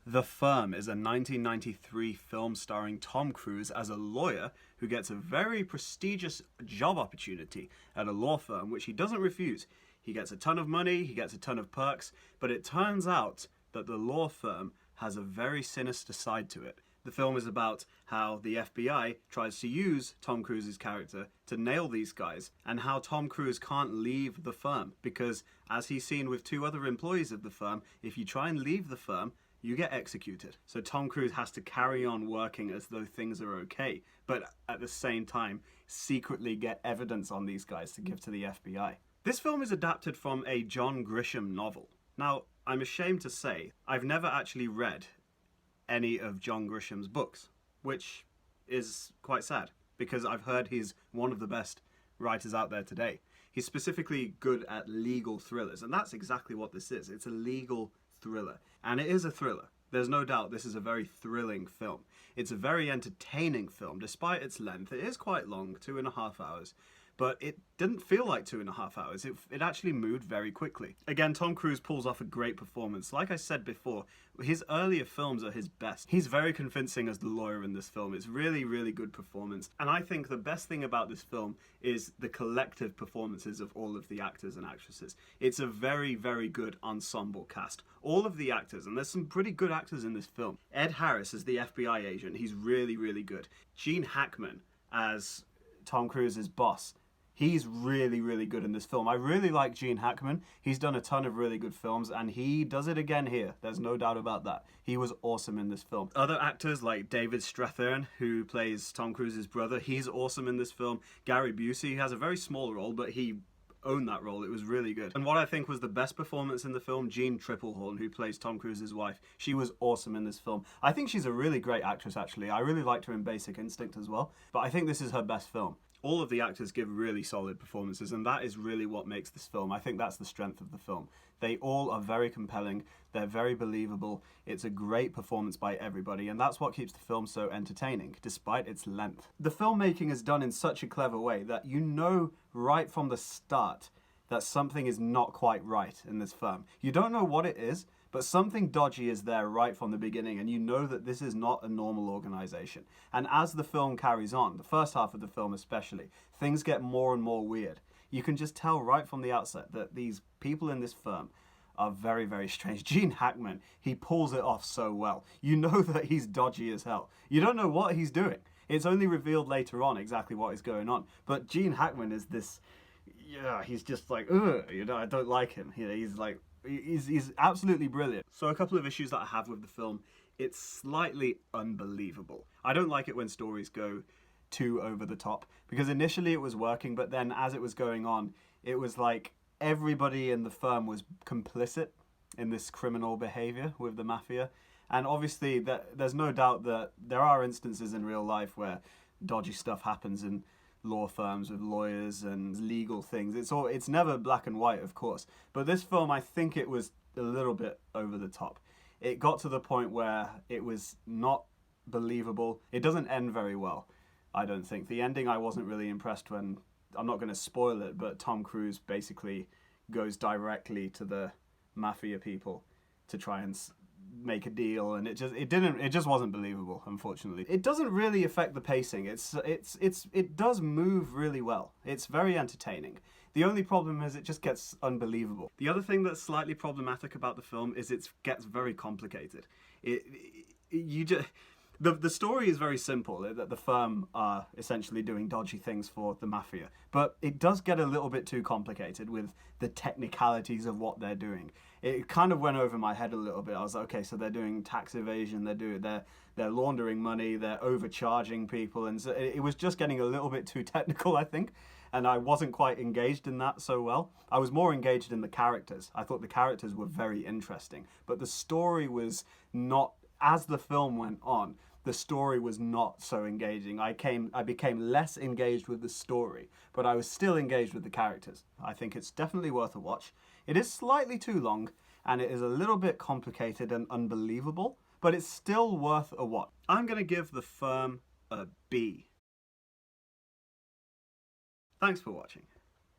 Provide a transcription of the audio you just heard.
The Firm is a 1993 film starring Tom Cruise as a lawyer who gets a very prestigious job opportunity at a law firm, which he doesn't refuse. He gets a ton of money, he gets a ton of perks, but it turns out that the law firm has a very sinister side to it. The film is about how the FBI tries to use Tom Cruise's character to nail these guys, and how Tom Cruise can't leave the firm because, as he's seen with two other employees of the firm, if you try and leave the firm, you get executed. So Tom Cruise has to carry on working as though things are okay, but at the same time secretly get evidence on these guys to give to the FBI. This film is adapted from a John Grisham novel. Now, I'm ashamed to say, I've never actually read any of John Grisham's books, which is quite sad, because I've heard he's one of the best writers out there today. He's specifically good at legal thrillers, and that's exactly what this is. It's a legal thriller, and it is a thriller. There's no doubt this is a very thrilling film. It's a very entertaining film, despite its length. It is quite long, 2.5 hours, but it didn't feel like 2.5 hours. It actually moved very quickly. Again, Tom Cruise pulls off a great performance. Like I said before, his earlier films are his best. He's very convincing as the lawyer in this film. It's really, really good performance. And I think the best thing about this film is the collective performances of all of the actors and actresses. It's a very, very good ensemble cast. All of the actors, and there's some pretty good actors in this film. Ed Harris as the FBI agent, he's really, really good. Gene Hackman as Tom Cruise's boss, he's really, really good in this film. I really like Gene Hackman. He's done a ton of really good films, and he does it again here. There's no doubt about that. He was awesome in this film. Other actors like David Strathairn, who plays Tom Cruise's brother, he's awesome in this film. Gary Busey has a very small role, but he owned that role. It was really good. And what I think was the best performance in the film, Jeanne Tripplehorn, who plays Tom Cruise's wife, she was awesome in this film. I think she's a really great actress, actually. I really liked her in Basic Instinct as well, but I think this is her best film. All of the actors give really solid performances, and that is really what makes this film. I think that's the strength of the film. They all are very compelling, they're very believable, it's a great performance by everybody, and that's what keeps the film so entertaining, despite its length. The filmmaking is done in such a clever way that you know right from the start that something is not quite right in this film. You don't know what it is, but something dodgy is there right from the beginning, and you know that this is not a normal organization. And as the film carries on, the first half of the film especially, things get more and more weird. You can just tell right from the outset that these people in this firm are very, very strange. Gene Hackman, he pulls it off so well. You know that he's dodgy as hell. You don't know what he's doing. It's only revealed later on exactly what is going on. But Gene Hackman is this, yeah, he's just like, ugh, you know, I don't like him. You know, he's like, he's absolutely brilliant. So a couple of issues that I have with the film, it's slightly unbelievable. I don't like it when stories go too over the top, because initially it was working, but then as it was going on, it was like everybody in the firm was complicit in this criminal behavior with the mafia. And obviously there's no doubt that there are instances in real life where dodgy stuff happens in law firms with lawyers and legal things. It's never black and white, of course. But this film, I think it was a little bit over the top. It got to the point where it was not believable. It doesn't end very well, I don't think. The ending, I wasn't really impressed when, I'm not going to spoil it, but Tom Cruise basically goes directly to the mafia people to try and make a deal, and it just wasn't believable, unfortunately. It doesn't really affect the pacing. It does move really well. It's very entertaining. The only problem is it just gets unbelievable. The other thing that's slightly problematic about the film is it gets very complicated. The story is very simple, that the firm are essentially doing dodgy things for the mafia, but it does get a little bit too complicated with the technicalities of what they're doing. It kind of went over my head a little bit. I was like, okay, so they're doing tax evasion, they're laundering money, they're overcharging people, and so it was just getting a little bit too technical, I think, and I wasn't quite engaged in that so well. I was more engaged in the characters. I thought the characters were very interesting, but the story was not. As the film went on, the story was not so engaging. I became less engaged with the story, but I was still engaged with the characters. I think it's definitely worth a watch. It is slightly too long, and it is a little bit complicated and unbelievable, but it's still worth a watch. I'm going to give The Firm a B. Thanks for watching.